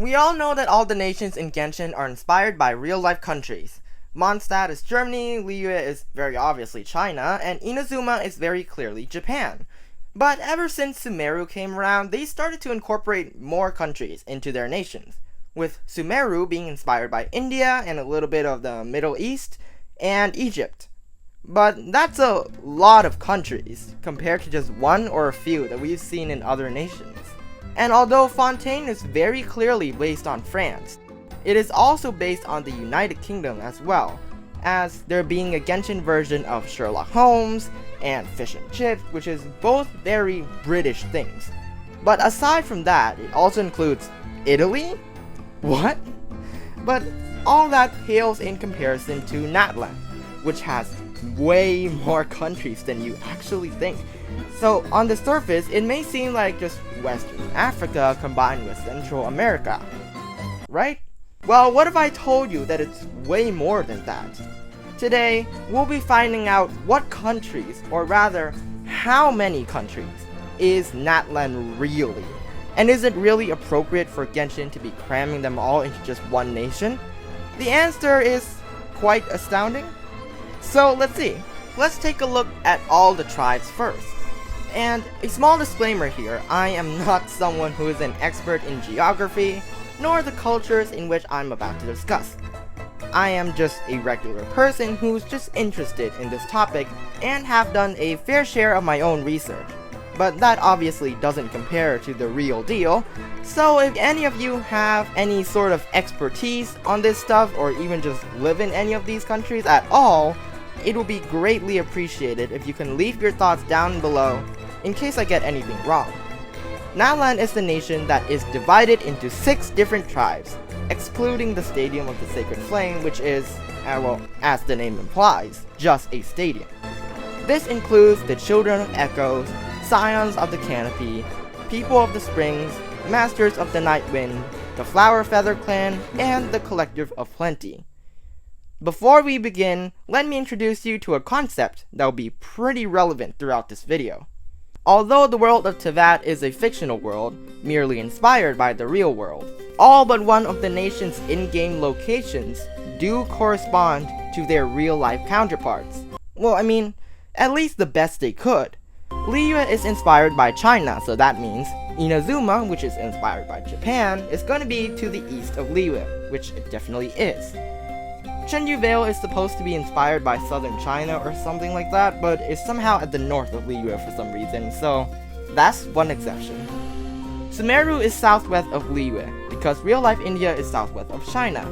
We all know that all the nations in Genshin are inspired by real-life countries. Mondstadt is Germany, Liyue is very obviously China, and Inazuma is very clearly Japan. But ever since Sumeru came around, they started to incorporate more countries into their nations, with Sumeru being inspired by India and a little bit of the Middle East and Egypt. But that's a lot of countries compared to just one or a few that we've seen in other nations. And although Fontaine is very clearly based on France, it is also based on the United Kingdom as well, as there being a Genshin version of Sherlock Holmes and Fish and Chips, which is both very British things. But aside from that, it also includes Italy? What? But all that pales in comparison to Natlan, which has way more countries than you actually think. So on the surface, it may seem like just Western Africa combined with Central America, right? Well, what if I told you that it's way more than that? Today, we'll be finding out what countries, or rather, how many countries, is Natlan really? And is it really appropriate for Genshin to be cramming them all into just one nation? The answer is quite astounding. So let's see. Let's take a look at all the tribes first. And a small disclaimer here, I am not someone who is an expert in geography, nor the cultures in which I'm about to discuss. I am just a regular person who's just interested in this topic and have done a fair share of my own research. But that obviously doesn't compare to the real deal, so if any of you have any sort of expertise on this stuff or even just live in any of these countries at all, it will be greatly appreciated if you can leave your thoughts down below in case I get anything wrong. Natlan is the nation that is divided into 6 different tribes, excluding the Stadium of the Sacred Flame, which is, well, as the name implies, just a stadium. This includes the Children of Echoes, Scions of the Canopy, People of the Springs, Masters of the Night Wind, the Flower Feather Clan, and the Collective of Plenty. Before we begin, let me introduce you to a concept that will be pretty relevant throughout this video. Although the world of Teyvat is a fictional world, merely inspired by the real world, all but one of the nation's in-game locations do correspond to their real-life counterparts. Well, I mean, at least the best they could. Liyue is inspired by China, so that means Inazuma, which is inspired by Japan, is going to be to the east of Liyue, which it definitely is. Chenyu Vale is supposed to be inspired by southern China or something like that, but is somehow at the north of Liyue for some reason, so that's one exception. Sumeru is southwest of Liyue, because real-life India is southwest of China.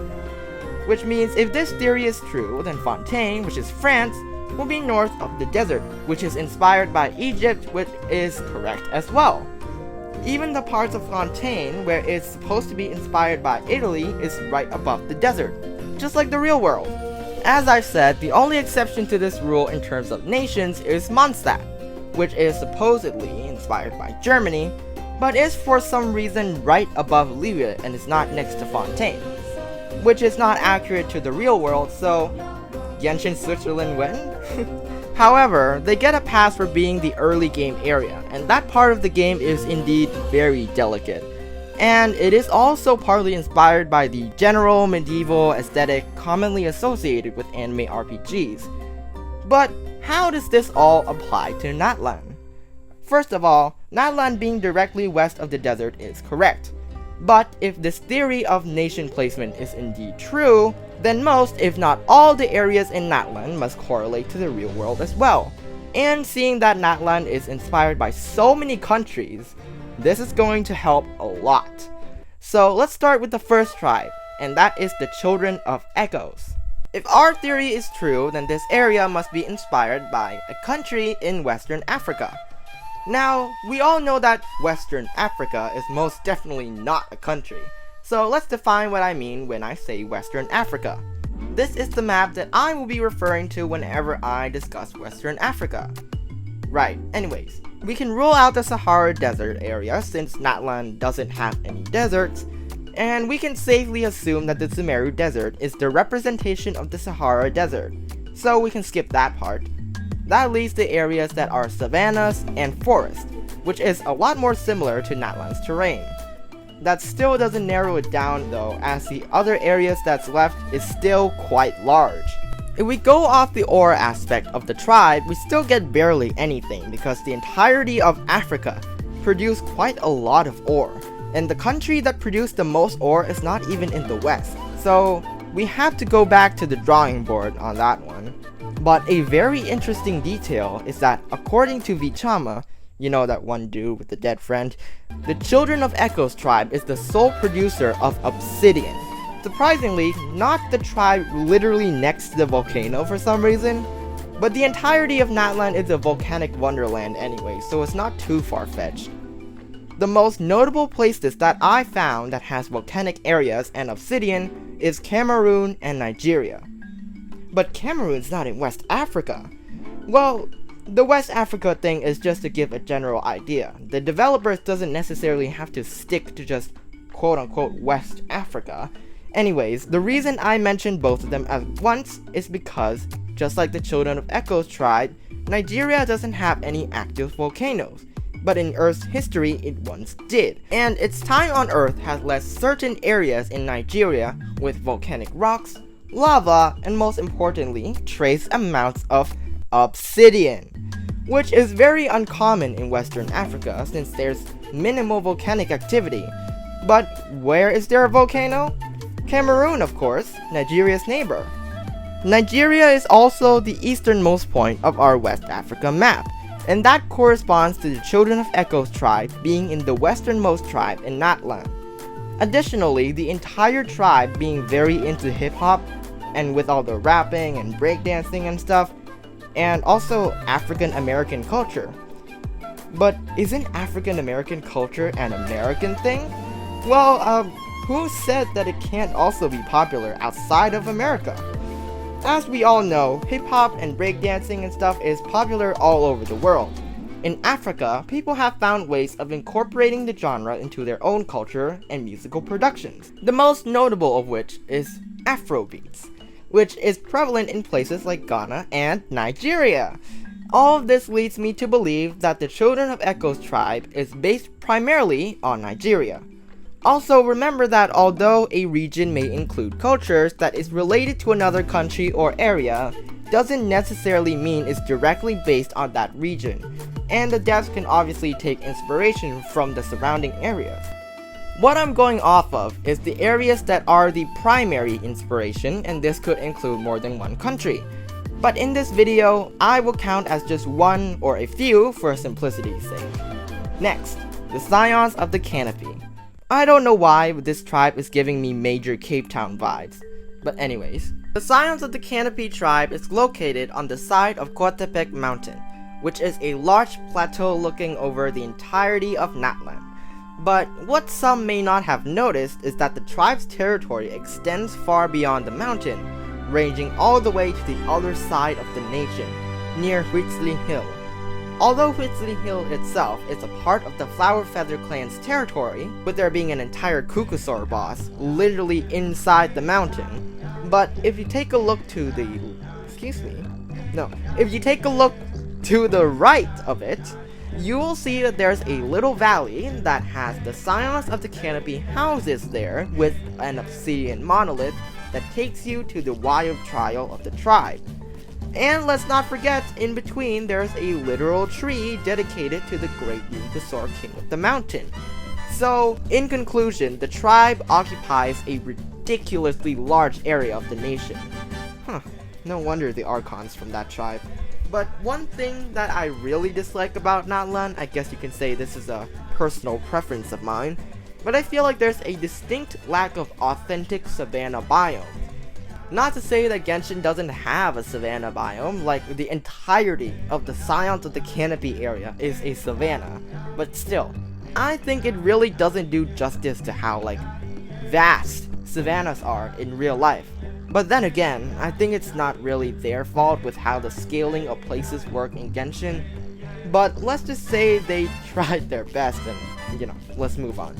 Which means if this theory is true, then Fontaine, which is France, will be north of the desert, which is inspired by Egypt, which is correct as well. Even the parts of Fontaine where it's supposed to be inspired by Italy is right above the desert, just like the real world. As I've said, the only exception to this rule in terms of nations is Mondstadt, which is supposedly inspired by Germany, but is for some reason right above Liyue and is not next to Fontaine, which is not accurate to the real world, so Genshin Switzerland win? However, they get a pass for being the early game area, and that part of the game is indeed very delicate. And it is also partly inspired by the general medieval aesthetic commonly associated with anime RPGs. But how does this all apply to Natlan? First of all, Natlan being directly west of the desert is correct. But if this theory of nation placement is indeed true, then most, if not all, the areas in Natlan must correlate to the real world as well. And seeing that Natlan is inspired by so many countries, this is going to help a lot. So let's start with the first tribe, and that is the Children of Echoes. If our theory is true, then this area must be inspired by a country in Western Africa. Now, we all know that Western Africa is most definitely not a country, so let's define what I mean when I say Western Africa. This is the map that I will be referring to whenever I discuss Western Africa. Right, anyways, we can rule out the Sahara Desert area since Natlan doesn't have any deserts, and we can safely assume that the Sumeru Desert is the representation of the Sahara Desert, so we can skip that part. That leaves the areas that are savannas and forest, which is a lot more similar to Natlan's terrain. That still doesn't narrow it down though, as the other areas that's left is still quite large. If we go off the ore aspect of the tribe, we still get barely anything because the entirety of Africa produced quite a lot of ore, and the country that produced the most ore is not even in the west. So we have to go back to the drawing board on that one. But a very interesting detail is that according to Vichama, you know that one dude with the dead friend, the Children of Echoes tribe is the sole producer of obsidian. Surprisingly, not the tribe literally next to the volcano for some reason, but the entirety of Natlan is a volcanic wonderland anyway, so it's not too far-fetched. The most notable places that I found that has volcanic areas and obsidian is Cameroon and Nigeria. But Cameroon's not in West Africa. Well, the West Africa thing is just to give a general idea. The developers doesn't necessarily have to stick to just quote-unquote West Africa. Anyways, the reason I mentioned both of them at once is because, just like the Children of Echoes tribe, Nigeria doesn't have any active volcanoes, but in Earth's history it once did. And its time on Earth has left certain areas in Nigeria with volcanic rocks, lava, and most importantly, trace amounts of obsidian, which is very uncommon in Western Africa since there's minimal volcanic activity. But where is there a volcano? Cameroon, of course, Nigeria's neighbor. Nigeria is also the easternmost point of our West Africa map, and that corresponds to the Children of Echoes tribe being in the westernmost tribe in Natlan. Additionally, the entire tribe being very into hip-hop, and with all the rapping and breakdancing and stuff, and also African American culture. But isn't African American culture an American thing? Well, who said that it can't also be popular outside of America? As we all know, hip-hop and breakdancing and stuff is popular all over the world. In Africa, people have found ways of incorporating the genre into their own culture and musical productions. The most notable of which is Afrobeats, which is prevalent in places like Ghana and Nigeria. All of this leads me to believe that the Children of Echoes tribe is based primarily on Nigeria. Also, remember that although a region may include cultures that is related to another country or area, doesn't necessarily mean it's directly based on that region, and the devs can obviously take inspiration from the surrounding areas. What I'm going off of is the areas that are the primary inspiration, and this could include more than one country. But in this video, I will count as just one or a few for simplicity's sake. Next, the Scions of the Canopy. I don't know why this tribe is giving me major Cape Town vibes. But anyways, the Scions of the Canopy tribe is located on the side of Coatepec Mountain, which is a large plateau looking over the entirety of Natlan. But what some may not have noticed is that the tribe's territory extends far beyond the mountain, ranging all the way to the other side of the nation, near Whitsley Hill. Although Whitsley Hill itself is a part of the Flower Feather clan's territory, with there being an entire Kukusaur boss literally inside the mountain, but if you take a look to the... if you take a look to the right of it, you will see that there's a little valley that has the Scions of the Canopy houses there with an obsidian monolith that takes you to the wild trial of the tribe. And let's not forget, in between there's a literal tree dedicated to the great Kukusaur king of the mountain. So, in conclusion, the tribe occupies a ridiculously large area of the nation. No wonder the Archons from that tribe. But one thing that I really dislike about Natlan, I guess you can say this is a personal preference of mine, but I feel like there's a distinct lack of authentic savanna biome. Not to say that Genshin doesn't have a savanna biome, like the entirety of the Scions of the Canopy area is a savanna, but still, I think it really doesn't do justice to how, vast savannas are in real life. But then again, I think it's not really their fault with how the scaling of places work in Genshin, but let's just say they tried their best and, let's move on.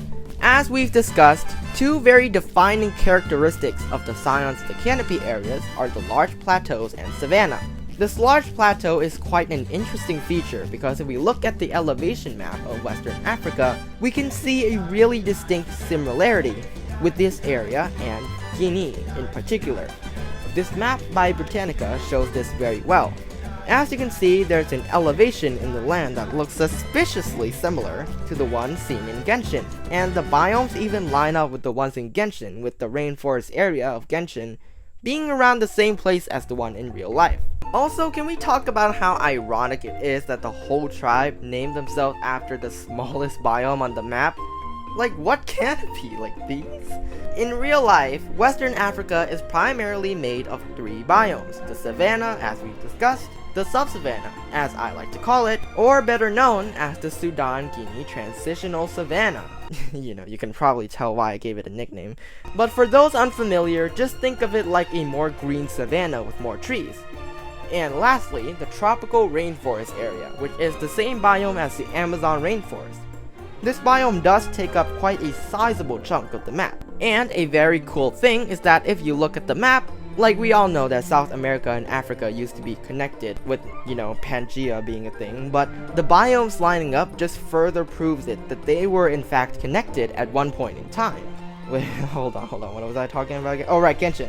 As we've discussed, two very defining characteristics of the Scions of the Canopy areas are the large plateaus and savanna. This large plateau is quite an interesting feature because if we look at the elevation map of Western Africa, we can see a really distinct similarity with this area and Guinea in particular. This map by Britannica shows this very well. As you can see, there's an elevation in the land that looks suspiciously similar to the one seen in Genshin, and the biomes even line up with the ones in Genshin, with the rainforest area of Genshin being around the same place as the one in real life. Also, can we talk about how ironic it is that the whole tribe named themselves after the smallest biome on the map? Like, what canopy? Like these? In real life, Western Africa is primarily made of 3 biomes: the savanna, as we've discussed, the sub-savanna, as I like to call it, or better known as the Sudan-Guinea Transitional Savanna. You can probably tell why I gave it a nickname. But for those unfamiliar, just think of it like a more green savanna with more trees. And lastly, the tropical rainforest area, which is the same biome as the Amazon rainforest. This biome does take up quite a sizable chunk of the map. And a very cool thing is that if you look at the map, like we all know that South America and Africa used to be connected with, Pangea being a thing, but the biomes lining up just further proves it that they were in fact connected at one point in time. Wait, hold on, what was I talking about again? Oh right, Genshin.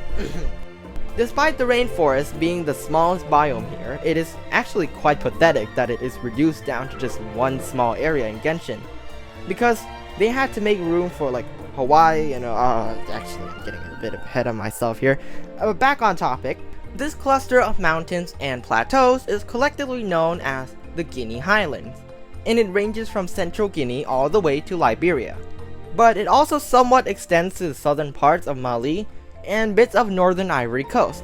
Despite the rainforest being the smallest biome here, it is actually quite pathetic that it is reduced down to just one small area in Genshin, because they had to make room for like Hawaii and actually I'm getting a bit ahead of myself here. Back on topic, this cluster of mountains and plateaus is collectively known as the Guinea Highlands, and it ranges from central Guinea all the way to Liberia. But it also somewhat extends to the southern parts of Mali and bits of northern Ivory Coast,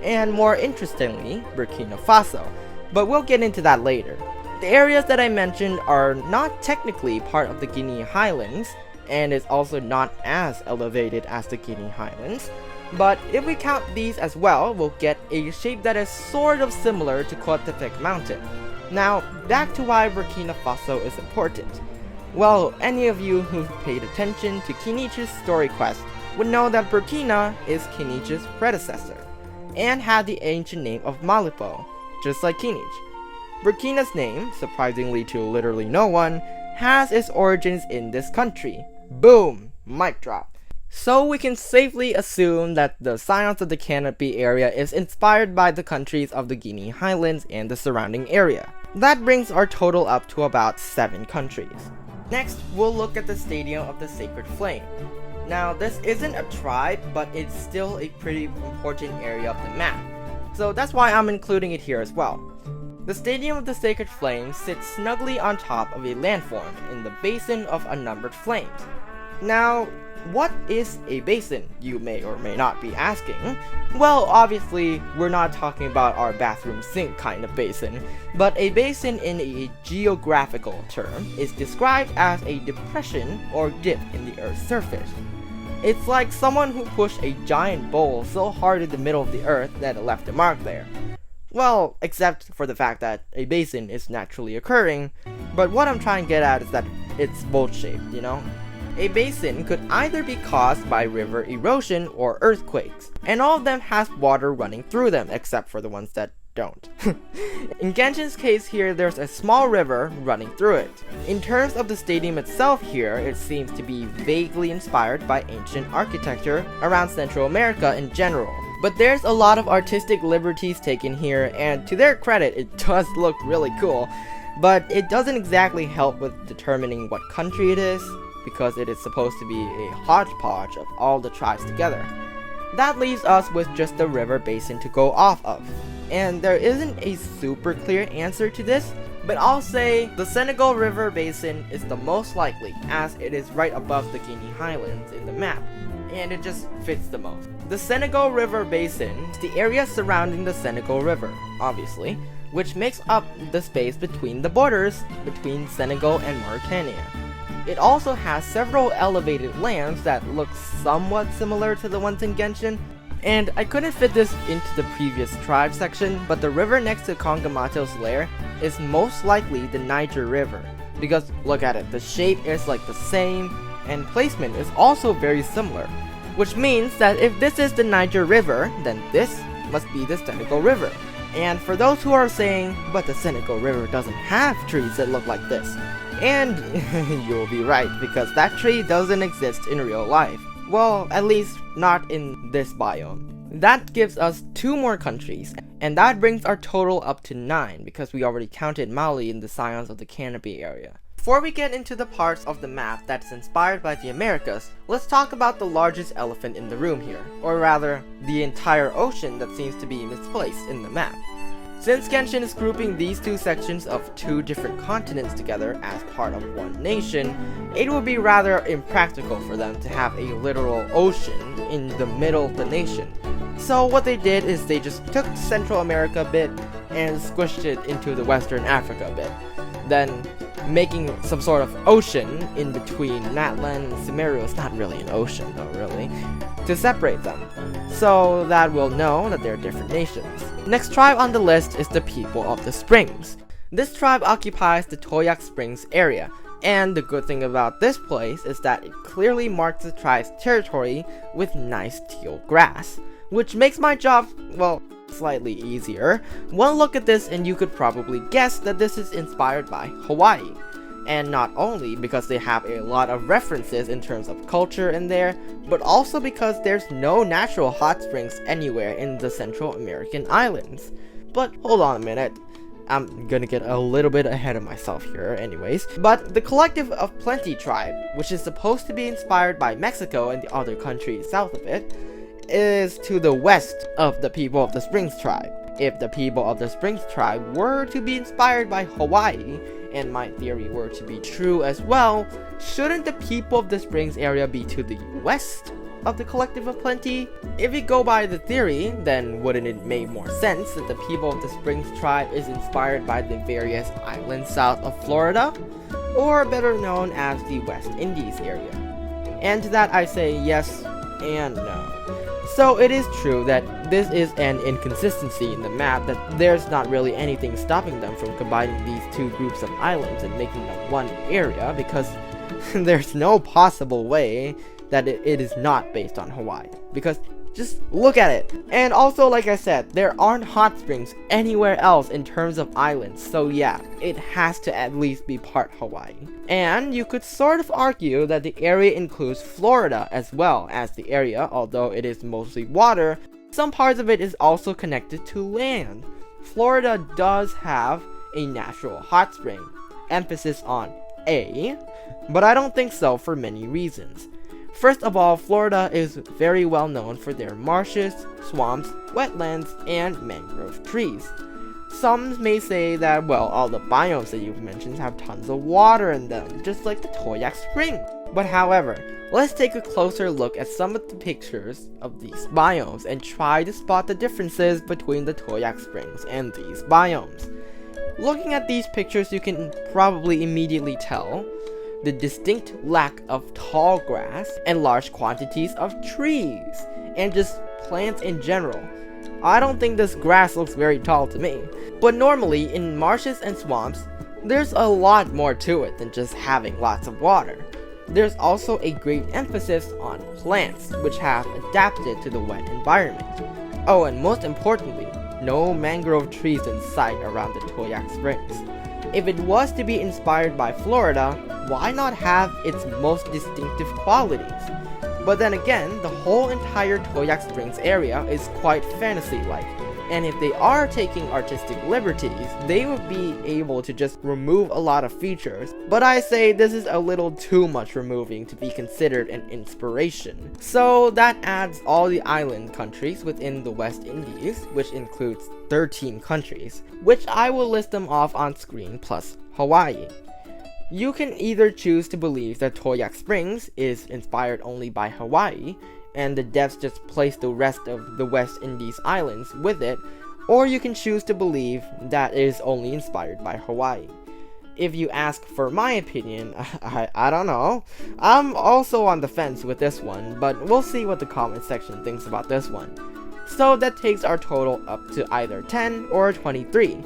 and more interestingly, Burkina Faso, but we'll get into that later. The areas that I mentioned are not technically part of the Guinea Highlands, and is also not as elevated as the Guinea Highlands, but if we count these as well, we'll get a shape that is sort of similar to Outtakes Mountain. Now, back to why Burkina Faso is important. Well, any of you who've paid attention to Kinich's story quest would know that Burkina is Kinich's predecessor, and had the ancient name of Malipo, just like Kinich. Burkina's name, surprisingly to literally no one, has its origins in this country. Boom! Mic drop. So we can safely assume that the Scions of the Canopy area is inspired by the countries of the Guinea Highlands and the surrounding area. That brings our total up to about 7 countries. Next, we'll look at the Stadium of the Sacred Flame. Now, this isn't a tribe, but it's still a pretty important area of the map, so that's why I'm including it here as well. The Stadium of the Sacred Flame sits snugly on top of a landform in the basin of unnumbered flames. Now, what is a basin, you may or may not be asking? Well, obviously, we're not talking about our bathroom sink kind of basin, but a basin in a geographical term is described as a depression or dip in the Earth's surface. It's like someone who pushed a giant bowl so hard in the middle of the Earth that it left a mark there. Well, except for the fact that a basin is naturally occurring, but what I'm trying to get at is that it's bowl-shaped, A basin could either be caused by river erosion or earthquakes, and all of them has water running through them, except for the ones that don't. In Genshin's case here, there's a small river running through it. In terms of the stadium itself here, it seems to be vaguely inspired by ancient architecture around Central America in general. But there's a lot of artistic liberties taken here, and to their credit, it does look really cool. But it doesn't exactly help with determining what country it is, because it is supposed to be a hodgepodge of all the tribes together. That leaves us with just the river basin to go off of. And there isn't a super clear answer to this, but I'll say the Senegal River Basin is the most likely, as it is right above the Guinea Highlands in the map, and it just fits the most. The Senegal River Basin is the area surrounding the Senegal River, obviously, which makes up the space between the borders between Senegal and Mauritania. It also has several elevated lands that look somewhat similar to the ones in Genshin, and I couldn't fit this into the previous tribe section, but the river next to Kongamato's lair is most likely the Niger River, because look at it, the shape is like the same, and placement is also very similar, which means that if this is the Niger River, then this must be the Senegal River. And for those who are saying, but the Senegal River doesn't have trees that look like this, and you'll be right, because that tree doesn't exist in real life. Well, at least not in this biome. That gives us 2 more countries, and that brings our total up to 9, because we already counted Mali in the Scions of the Canopy area. Before we get into the parts of the map that's inspired by the Americas, let's talk about the largest elephant in the room here, or rather, the entire ocean that seems to be misplaced in the map. Since Genshin is grouping these 2 sections of 2 different continents together as part of one nation, it would be rather impractical for them to have a literal ocean in the middle of the nation. So what they did is they just took Central America bit and squished it into the Western Africa bit, then making some sort of ocean in between Natlan and Cimmeria. It's not really an ocean though, really, to separate them, so that we'll know that they're different nations. Next tribe on the list is the People of the Springs. This tribe occupies the Toyak Springs area, and the good thing about this place is that it clearly marks the tribe's territory with nice teal grass, which makes my job, well, slightly easier. One look at this and you could probably guess that this is inspired by Hawaii. And not only because they have a lot of references in terms of culture in there, but also because there's no natural hot springs anywhere in the Central American islands. But hold on a minute, I'm gonna get a little bit ahead of myself here anyways. But the Collective of Plenty tribe, which is supposed to be inspired by Mexico and the other countries south of it, is to the west of the People of the Springs tribe. If the People of the Springs tribe were to be inspired by Hawaii, and my theory were to be true as well, shouldn't the People of the Springs area be to the west of the Collective of Plenty? If we go by the theory, then wouldn't it make more sense that the People of the Springs tribe is inspired by the various islands south of Florida, or better known as the West Indies area? And to that I say yes and no. So it is true that this is an inconsistency in the map, that there's not really anything stopping them from combining these 2 groups of islands and making them one area, because there's no possible way that it is not based on Hawaii, because just look at it. And also, like I said, there aren't hot springs anywhere else in terms of islands, so yeah, it has to at least be part Hawaii. And you could sort of argue that the area includes Florida as well as the area, although it is mostly water, some parts of it is also connected to land. Florida does have a natural hot spring, emphasis on A, but I don't think so for many reasons. First of all, Florida is very well known for their marshes, swamps, wetlands, and mangrove trees. Some may say that, well, all the biomes that you've mentioned have tons of water in them, just like the Toyak Spring. But however, let's take a closer look at some of the pictures of these biomes and try to spot the differences between the Toyak Springs and these biomes. Looking at these pictures, you can probably immediately tell the distinct lack of tall grass and large quantities of trees, and just plants in general. I don't think this grass looks very tall to me. But normally, in marshes and swamps, there's a lot more to it than just having lots of water. There's also a great emphasis on plants, which have adapted to the wet environment. Oh, and most importantly, no mangrove trees in sight around the Toyak Springs. If it was to be inspired by Florida, why not have its most distinctive qualities? But then again, the whole entire Toyak Springs area is quite fantasy-like, and if they are taking artistic liberties, they would be able to just remove a lot of features. But I say this is a little too much removing to be considered an inspiration. So that adds all the island countries within the West Indies, which includes 13 countries, which I will list them off on screen, plus Hawaii. You can either choose to believe that Toyak Springs is inspired only by Hawaii, and the devs just place the rest of the West Indies islands with it, or you can choose to believe that it is only inspired by Hawaii. If you ask for my opinion, I don't know. I'm also on the fence with this one, but we'll see what the comment section thinks about this one. So that takes our total up to either 10 or 23.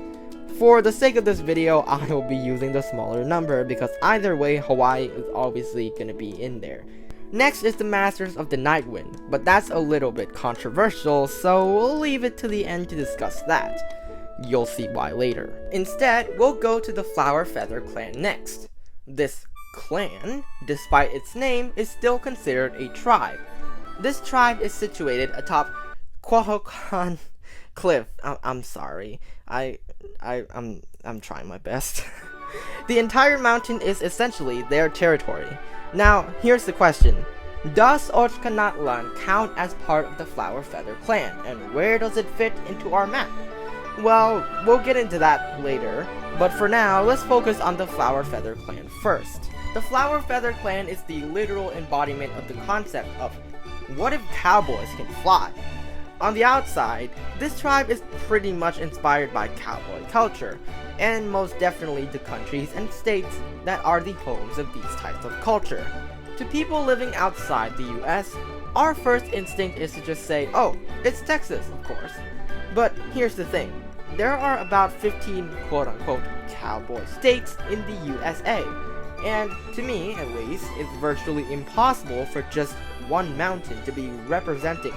For the sake of this video, I will be using the smaller number because either way, Hawaii is obviously gonna be in there. Next is the Masters of the Nightwind, but that's a little bit controversial, so we'll leave it to the end to discuss that. You'll see why later. Instead, we'll go to the Flower Feather clan next. This clan, despite its name, is still considered a tribe. This tribe is situated atop Quahokan Cliff. I'm sorry. I'm trying my best. The entire mountain is essentially their territory. Now, here's the question. Does Oshkanatan count as part of the Flower Feather clan, and where does it fit into our map? Well, we'll get into that later, but for now, let's focus on the Flower Feather clan first. The Flower Feather clan is the literal embodiment of the concept of what if cowboys can fly? On the outside, this tribe is pretty much inspired by cowboy culture, and most definitely the countries and states that are the homes of these types of culture. To people living outside the US, our first instinct is to just say, oh, it's Texas, of course. But here's the thing, there are about 15 quote-unquote cowboy states in the USA, and to me, at least, it's virtually impossible for just one mountain to be representing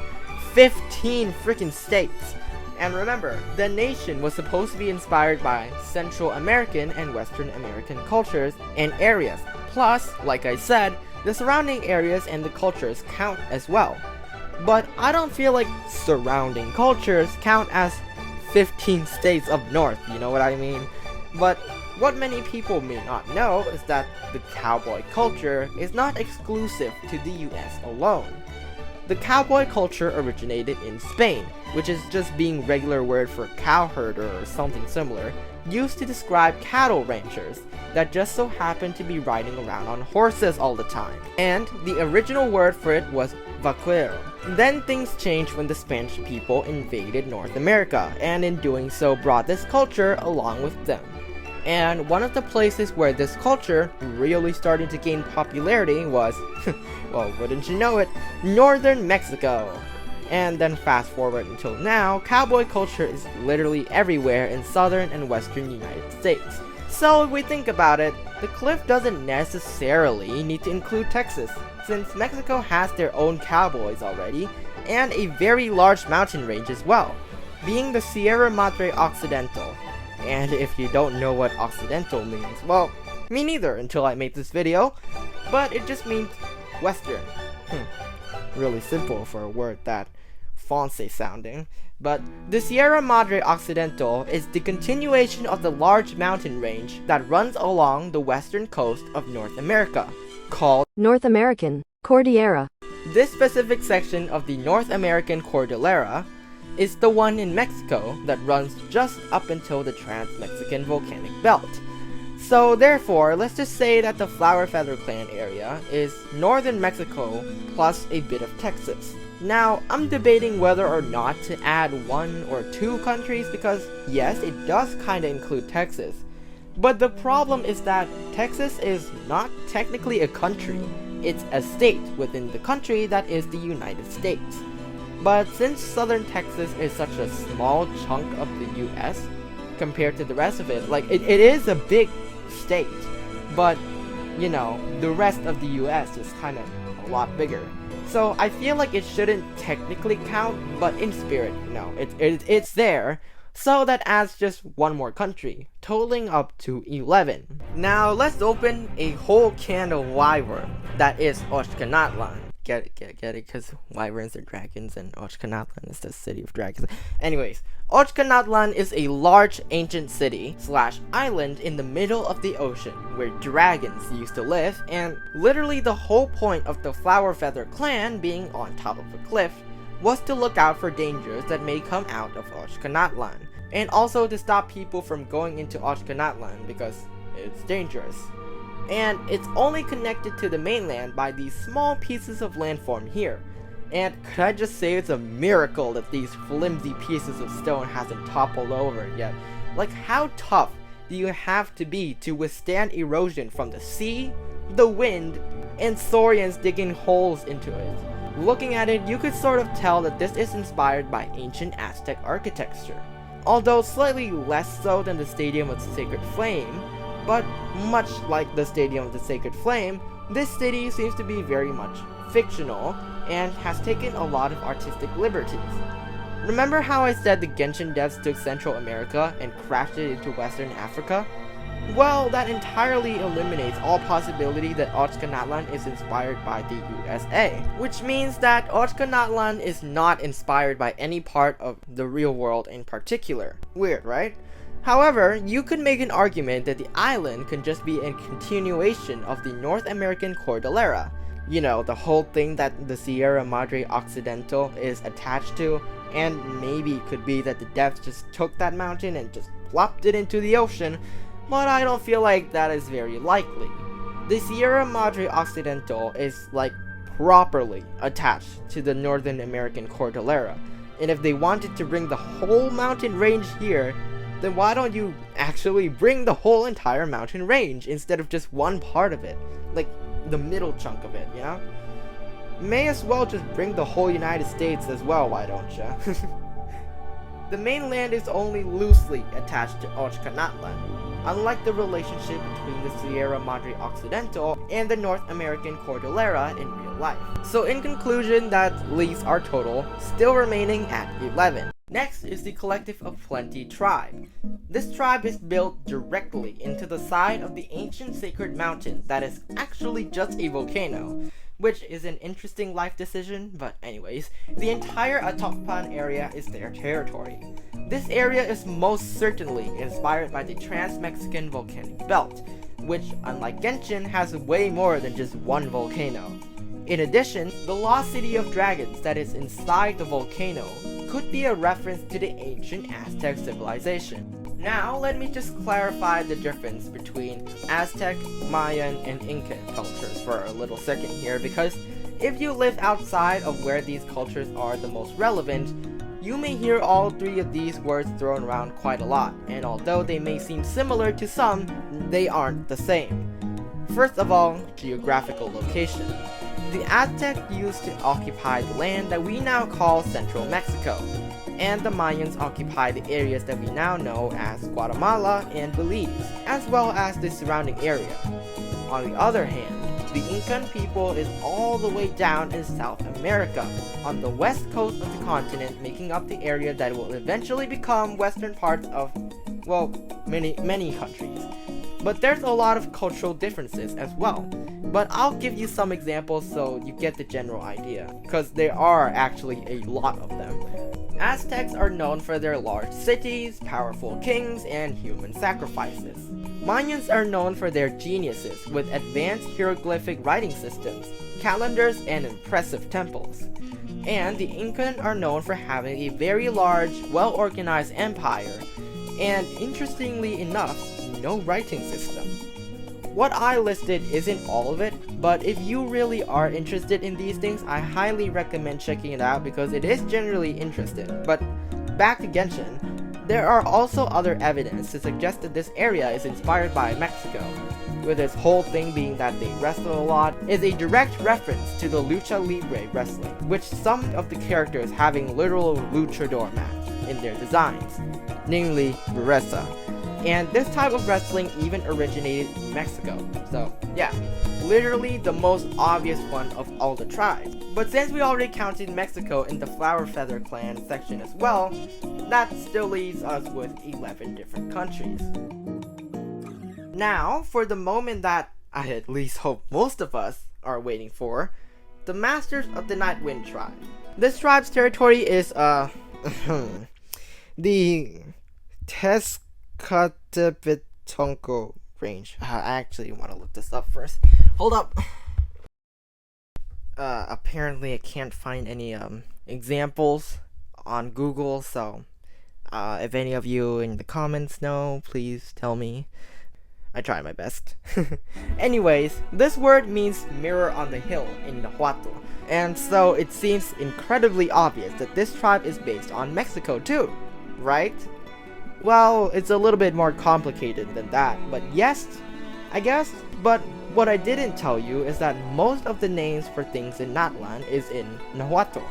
15 freaking states. And remember, the nation was supposed to be inspired by Central American and Western American cultures and areas. Plus, like I said, the surrounding areas and the cultures count as well. But I don't feel like surrounding cultures count as 15 states up north, you know what I mean? But what many people may not know is that the cowboy culture is not exclusive to the US alone. The cowboy culture originated in Spain, which is just being regular word for cowherder or something similar, used to describe cattle ranchers that just so happened to be riding around on horses all the time. And the original word for it was vaquero. Then things changed when the Spanish people invaded North America, and in doing so brought this culture along with them. And one of the places where this culture really started to gain popularity was, well, wouldn't you know it, northern Mexico. And then fast forward until now, cowboy culture is literally everywhere in southern and western United States. So if we think about it, the cliff doesn't necessarily need to include Texas, since Mexico has their own cowboys already, and a very large mountain range as well, being the Sierra Madre Occidental. And if you don't know what Occidental means, well, me neither until I made this video, but it just means Western. Really simple for a word that fancy sounding. But the Sierra Madre Occidental is the continuation of the large mountain range that runs along the western coast of North America, called North American Cordillera. This specific section of the North American Cordillera is the one in Mexico that runs just up until the Trans-Mexican Volcanic Belt. So therefore, let's just say that the Flower Feather clan area is northern Mexico plus a bit of Texas. Now, I'm debating whether or not to add 1 or 2 countries because yes, it does kinda include Texas. But the problem is that Texas is not technically a country, it's a state within the country that is the United States. But since southern Texas is such a small chunk of the US compared to the rest of it, like it is a big state, but you know, the rest of the US is kind of a lot bigger. So I feel like it shouldn't technically count, but in spirit, you know, it's there. So that adds just 1 more country, totaling up to 11. Now let's open a whole can of wyvern that is Oshkanatan. Get it, because wyverns are dragons and Oshkanatan is the city of dragons. Anyways, Oshkanatan is a large ancient city / island in the middle of the ocean where dragons used to live, and literally the whole point of the Flower Feather clan being on top of a cliff was to look out for dangers that may come out of Oshkanatan, and also to stop people from going into Oshkanatan because it's dangerous. And it's only connected to the mainland by these small pieces of landform here. And could I just say it's a miracle that these flimsy pieces of stone hasn't toppled over yet. Like, how tough do you have to be to withstand erosion from the sea, the wind, and Saurians digging holes into it? Looking at it, you could sort of tell that this is inspired by ancient Aztec architecture, although slightly less so than the Stadium of the Sacred Flame. But much like the Stadium of the Sacred Flame, this city seems to be very much fictional and has taken a lot of artistic liberties. Remember how I said the Genshin devs took Central America and crashed it into Western Africa? Well, that entirely eliminates all possibility that Oshkanatan is inspired by the USA, which means that Oshkanatan is not inspired by any part of the real world in particular. Weird, right? However, you could make an argument that the island can just be a continuation of the North American Cordillera. You know, the whole thing that the Sierra Madre Occidental is attached to, and maybe it could be that the devs just took that mountain and just plopped it into the ocean, but I don't feel like that is very likely. The Sierra Madre Occidental is like properly attached to the Northern American Cordillera, and if they wanted to bring the whole mountain range here, then why don't you actually bring the whole entire mountain range instead of just one part of it, like the middle chunk of it, you know? May as well just bring the whole United States as well, why don't ya? The mainland is only loosely attached to Oshkanatan, unlike the relationship between the Sierra Madre Occidental and the North American Cordillera in real life. So in conclusion, that leaves our total still remaining at 11. Next is the Collective of Plenty tribe. This tribe is built directly into the side of the ancient sacred mountain that is actually just a volcano, which is an interesting life decision, but anyways, the entire Outtakes area is their territory. This area is most certainly inspired by the Trans-Mexican Volcanic Belt, which, unlike Genshin, has way more than just one volcano. In addition, the lost city of dragons that is inside the volcano could be a reference to the ancient Aztec civilization. Now, let me just clarify the difference between Aztec, Mayan, and Incan cultures for a little second here, because if you live outside of where these cultures are the most relevant, you may hear all three of these words thrown around quite a lot, and although they may seem similar to some, they aren't the same. First of all, geographical location. The Aztec used to occupy the land that we now call Central Mexico, and the Mayans occupy the areas that we now know as Guatemala and Belize, as well as the surrounding area. On the other hand, the Incan people is all the way down in South America, on the west coast of the continent, making up the area that will eventually become western parts of, well, many countries. But there's a lot of cultural differences as well. But I'll give you some examples so you get the general idea, because there are actually a lot of them. Aztecs are known for their large cities, powerful kings, and human sacrifices. Mayans are known for their geniuses with advanced hieroglyphic writing systems, calendars, and impressive temples. And the Incan are known for having a very large, well-organized empire, and interestingly enough, no writing system. What I listed isn't all of it, but if you really are interested in these things, I highly recommend checking it out because it is generally interesting. But back to Genshin, there are also other evidence to suggest that this area is inspired by Mexico, with this whole thing being that they wrestle a lot, is a direct reference to the lucha libre wrestling, which some of the characters having literal luchador mats in their designs, namely Buresa. And this type of wrestling even originated in Mexico. So yeah, literally the most obvious one of all the tribes. But since we already counted Mexico in the Flower Feather Clan section as well, that still leaves us with 11 different countries. Now, for the moment that I at least hope most of us are waiting for, the Masters of the Nightwind tribe. This tribe's territory is the Tezcatlipoca range. I actually want to look this up first. Hold up. Apparently I can't find any examples on Google, so if any of you in the comments know, please tell me. I try my best. Anyways, this word means mirror on the hill in Nahuatl, and so it seems incredibly obvious that this tribe is based on Mexico too, right? Well, it's a little bit more complicated than that, but yes, I guess. But what I didn't tell you is that most of the names for things in Natlan is in Nahuatl.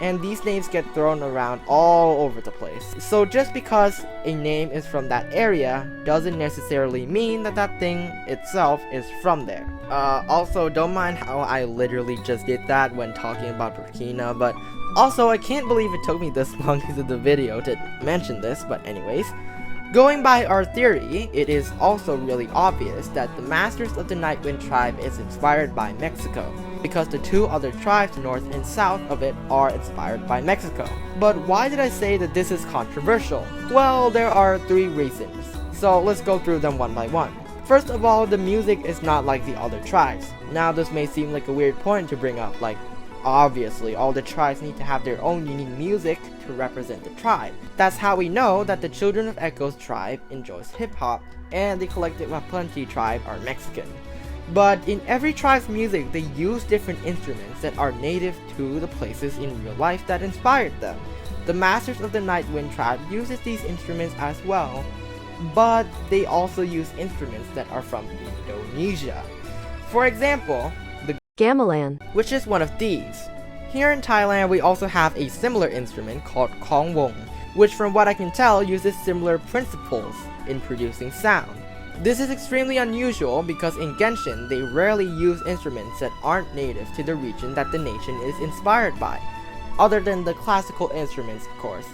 and these names get thrown around all over the place. So just because a name is from that area doesn't necessarily mean that that thing itself is from there. Also, don't mind how I literally just did that when talking about Burkina, but also I can't believe it took me this long into the video to mention this, but anyways. Going by our theory, it is also really obvious that the Masters of the Nightwind tribe is inspired by Mexico, because the two other tribes north and south of it are inspired by Mexico. But why did I say that this is controversial? Well, there are 3 reasons, so let's go through them one by one. First of all, the music is not like the other tribes. Now this may seem like a weird point to bring up, like obviously all the tribes need to have their own unique music to represent the tribe. That's how we know that the Children of Echo's tribe enjoys hip-hop and the Collective Aplenty tribe are Mexican. But in every tribe's music, they use different instruments that are native to the places in real life that inspired them. The Masters of the Nightwind tribe uses these instruments as well, but they also use instruments that are from Indonesia. For example, the gamelan, which is one of these. Here in Thailand, we also have a similar instrument called Kong Wong, which from what I can tell uses similar principles in producing sound. This is extremely unusual because in Genshin, they rarely use instruments that aren't native to the region that the nation is inspired by, other than the classical instruments of course,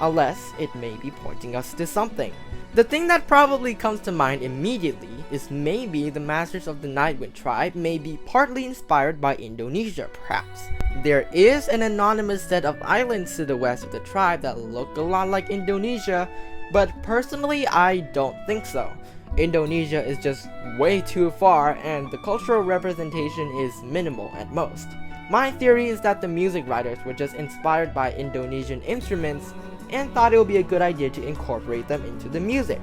unless it may be pointing us to something. The thing that probably comes to mind immediately is maybe the Masters of the Nightwind tribe may be partly inspired by Indonesia perhaps. There is an anonymous set of islands to the west of the tribe that look a lot like Indonesia, but personally I don't think so. Indonesia is just way too far and the cultural representation is minimal at most. My theory is that the music writers were just inspired by Indonesian instruments and thought it would be a good idea to incorporate them into the music.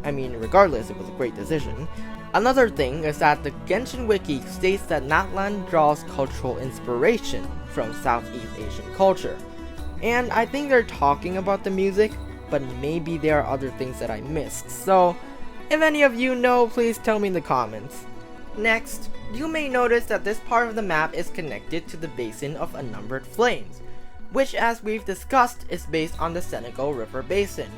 I mean, regardless, it was a great decision. Another thing is that the Genshin wiki states that Natlan draws cultural inspiration from Southeast Asian culture. And I think they're talking about the music, but maybe there are other things that I missed. So, if any of you know, please tell me in the comments. Next, you may notice that this part of the map is connected to the Basin of Unnumbered Flames, which as we've discussed is based on the Senegal River Basin.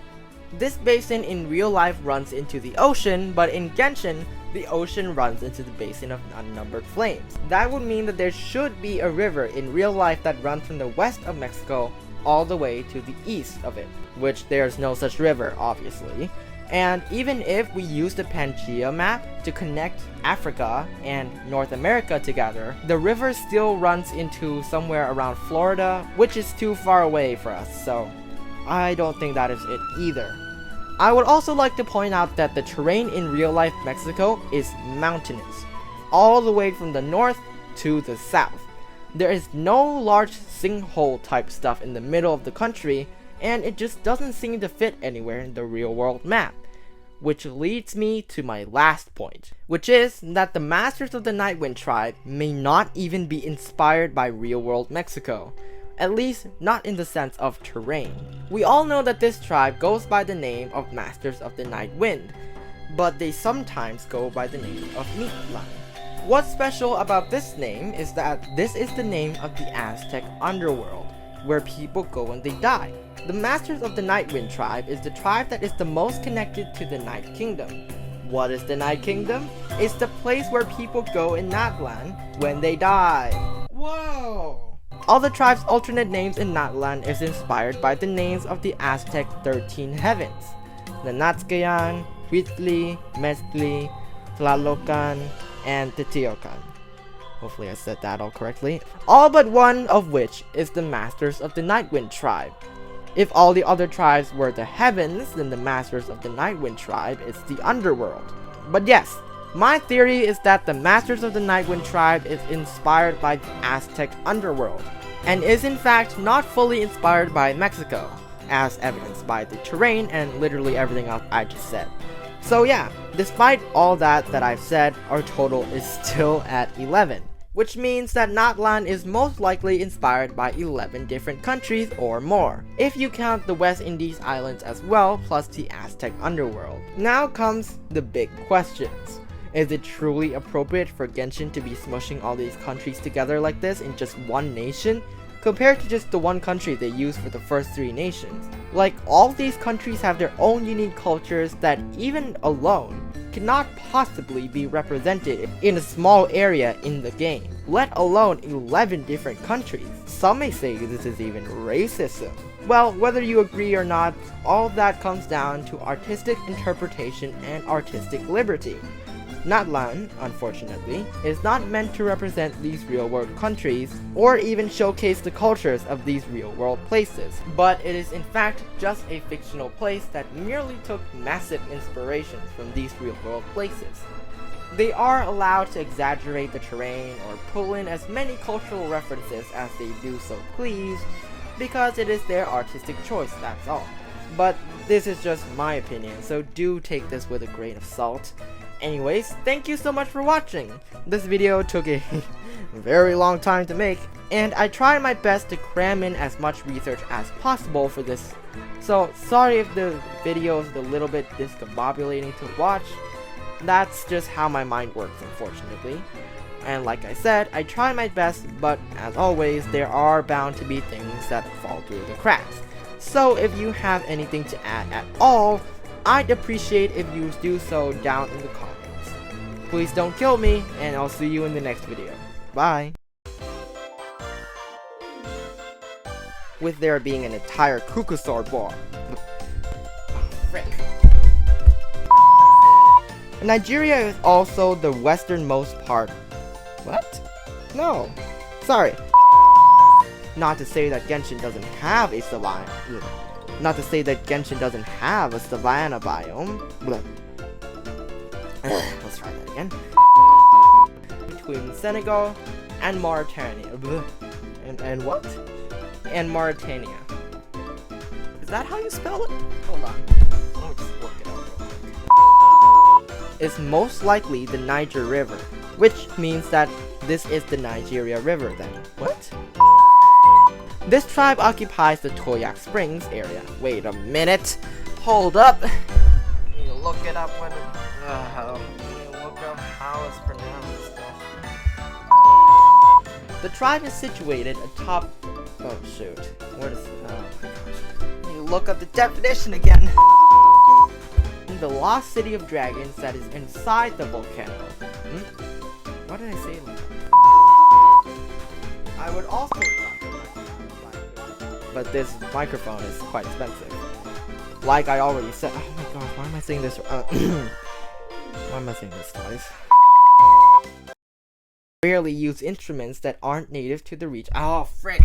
This basin in real life runs into the ocean, but in Genshin, the ocean runs into the Basin of Unnumbered Flames. That would mean that there should be a river in real life that runs from the west of Mexico all the way to the east of it, which there's no such river obviously. And even if we use the Pangea map to connect Africa and North America together, the river still runs into somewhere around Florida, which is too far away for us, so I don't think that is it either. I would also like to point out that the terrain in real life Mexico is mountainous, all the way from the north to the south. There is no large sinkhole type stuff in the middle of the country, and it just doesn't seem to fit anywhere in the real world map. Which leads me to my last point, which is that the Masters of the Nightwind tribe may not even be inspired by real world Mexico, at least not in the sense of terrain. We all know that this tribe goes by the name of Masters of the Nightwind, but they sometimes go by the name of Natlan. What's special about this name is that this is the name of the Aztec underworld, where people go when they die. The Masters of the Nightwind tribe is the tribe that is the most connected to the Night Kingdom. What is the Night Kingdom? It's the place where people go in Natlan when they die. Whoa! All the tribe's alternate names in Natlan is inspired by the names of the Aztec 13 heavens. Nanatskayan, Huitli, Meztli, Tlalocan, and Titiocan. Hopefully I said that all correctly. All but one of which is the Masters of the Nightwind tribe. If all the other tribes were the heavens, then the Masters of the Nightwind tribe is the underworld. But yes, my theory is that the Masters of the Nightwind tribe is inspired by the Aztec underworld, and is in fact not fully inspired by Mexico, as evidenced by the terrain and literally everything else I just said. So yeah, despite all that I've said, our total is still at 11. Which means that Natlan is most likely inspired by 11 different countries or more, if you count the West Indies islands as well, plus the Aztec underworld. Now comes the big questions. Is it truly appropriate for Genshin to be smushing all these countries together like this in just one nation? compared to just the one country they use for the first 3 nations. Like, all these countries have their own unique cultures that even alone cannot possibly be represented in a small area in the game, let alone 11 different countries. Some may say this is even racism. Well, whether you agree or not, all that comes down to artistic interpretation and artistic liberty. Natlan, unfortunately, is not meant to represent these real-world countries, or even showcase the cultures of these real-world places, but it is in fact just a fictional place that merely took massive inspiration from these real-world places. They are allowed to exaggerate the terrain or pull in as many cultural references as they do so please, because it is their artistic choice, that's all. But this is just my opinion, so do take this with a grain of salt. Anyways, thank you so much for watching. This video took a very long time to make, and I tried my best to cram in as much research as possible for this. So sorry if the video is a little bit discombobulating to watch. That's just how my mind works, unfortunately. And like I said, I tried my best, but as always, there are bound to be things that fall through the cracks. So if you have anything to add at all, I'd appreciate if you do so down in the comments. Please don't kill me, and I'll see you in the next video. Bye! With there being an entire Kukusor bar. Oh, frick. Nigeria is also the westernmost part. What? No. Sorry. Not to say that Genshin doesn't have a savanna. Not to say that Genshin doesn't have a savanna biome. Let's try that again. Between Senegal and Mauritania. And what? And Mauritania. Is that how you spell it? Hold on. Let me just look it up real quick. Is most likely the Niger River, which means that this is the Nigeria River then. What? This tribe occupies the Toyak Springs area. Wait a minute. Hold up. You look it up when you look up how it's pronounced. The tribe is situated atop. Oh shoot. Where does? Oh my gosh. You look up the definition again. In the lost city of dragons that is inside the volcano. What did I say? I would also. But this microphone is quite expensive. Like I already said. Oh my god, why am I saying this? Why am I saying this twice? Rarely use instruments that aren't native to the region. Oh frick!